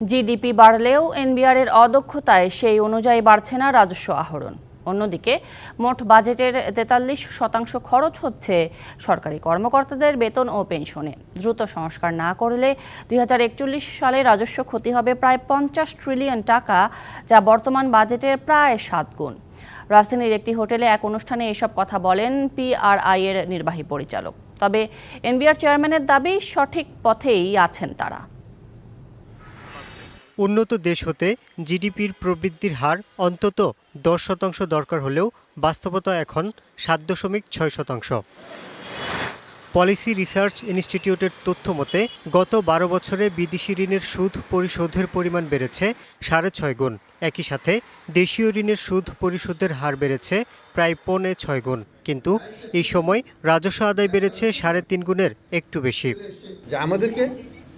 GDP বাড়লেও এনবিআরের অদক্ষতায় সেই অনুযায়ী বাড়ছে না রাজস্ব আহরণ। অন্যদিকে মোট বাজেটের ৪৩% খরচ হচ্ছে সরকারি কর্মকর্তাদের বেতন ও পেনশনে। দ্রুত সংস্কার না করলে ২০৪১ সালে রাজস্ব ক্ষতি হবে প্রায় ৫০ ট্রিলিয়ন টাকা, যা বর্তমান বাজেটের প্রায় ৭ গুণ। রাজধানীর একটি হোটেলে এক অনুষ্ঠানে এসব কথা বলেন পিআরআই এর নির্বাহী পরিচালক। তবে এনবিআর চেয়ারম্যানের দাবি, সঠিক পথেই আছেন তারা। উন্নত দেশ হতে জিডিপির প্রবৃদ্ধির হার অন্তত ১০% দরকার হলেও বাস্তবতা এখন ৭.৬%। পলিসি রিসার্চ ইনস্টিটিউটের তথ্য মতে গত ১২ বছরে বিদেশি ঋণের সুদ পরিশোধের পরিমাণ বেড়েছে ৬.৫ গুণ। একই সাথে দেশীয় ঋণের সুদ পরিশোধের হার বেড়েছে প্রায় ৬.৫ গুণ। কিন্তু এই সময় রাজস্ব আদায় বেড়েছে ৩.৫ গুণের একটু বেশি। আমাদেরকে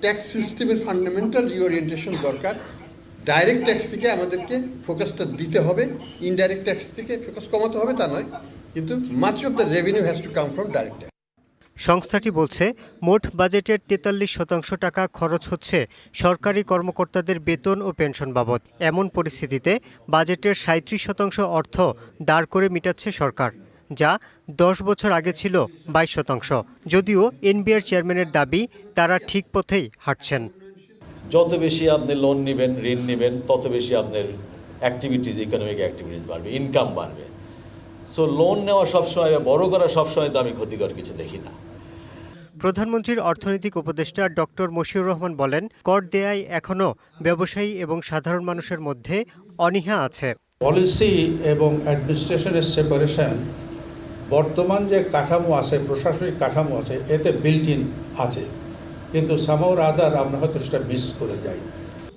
ট্যাক্স সিস্টেমের ফান্ডামেন্টাল রিওরিয়েন্টেশন দরকার। ডাইরেক্ট ট্যাক্স থেকে আমাদেরকে ফোকাসটা দিতে হবে, ইনডাইরেক্ট ট্যাক্স থেকে ফোকাস কমাতে হবে তা নয়, কিন্তু much of the revenue has to come from direct tax. সংস্থাটি বলছে মোট বাজেটের ৪৩% টাকা খরচ হচ্ছে সরকারি কর্মকর্তাদের বেতন ও পেনশন বাবদ। এমন পরিস্থিতিতে বাজেটের ৩৭% অর্থ দাঁড় করে মিটাচ্ছে সরকার, যা ১০ বছর আগে ছিল ২২%। যদিও এনবিআর চেয়ারম্যানের দাবি, তারা ঠিক পথেই হাঁটছেন। যত বেশি আপনি লোন নেবেন, ঋণ নেবেন, তত বেশি আপনার অ্যাক্টিভিটিস, ইকোনমিক অ্যাক্টিভিটিস বাড়বে, ইনকাম বাড়বে। সো লোন নেওয়া সবসময়, বড় করা সবসময় তো আমি ক্ষতিকর কিছু দেখি না। প্রধানমন্ত্রীর অর্থনৈতিক উপদেষ্টা ডক্টর মশিউর রহমান বলেন, কর দেয়ায় এখনও ব্যবসায়ী এবং সাধারণ মানুষের মধ্যে অনীহা আছে। পলিসি এবং অ্যাডমিনিস্ট্রেশনের সেপারেশন বর্তমান যে কাঠামো আছে, প্রশাসনিক কাঠামো আছে, এতে বিল্ট ইন আছে, কিন্তু সামহাউ আদার আমরা হয়তো সেটা মিস করে যাই।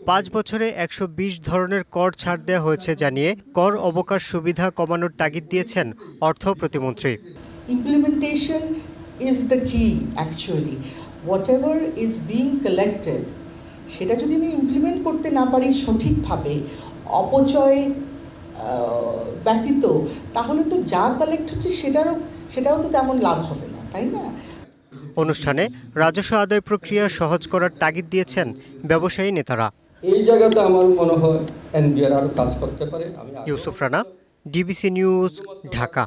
৫ বছরে ১২০ ধরনের কর ছাড় দেওয়া হয়েছে জানিয়ে কর অবকাশ সুবিধা কমানোর তাগিদ দিয়েছেন অর্থ প্রতিমন্ত্রী। Implementation is the key actually. Whatever is being collected, সেটা যদি আমি ইমপ্লিমেন্ট করতে না পারি সঠিকভাবে, অপচয় ব্যতীত, তাহলে তো যা কালেক্ট হচ্ছে সেটাও তো তেমন লাভ হবে না, তাই না? অনুষ্ঠানে রাজস্ব আদায় প্রক্রিয়া সহজ করার তাগিদ দিয়েছেন ব্যবসায়ী নেতারা। এই জায়গাতে আমার মনে হয় এনবিআর আরো কাজ করতে পারে। Yusuf Rana, DBC news, Dhaka.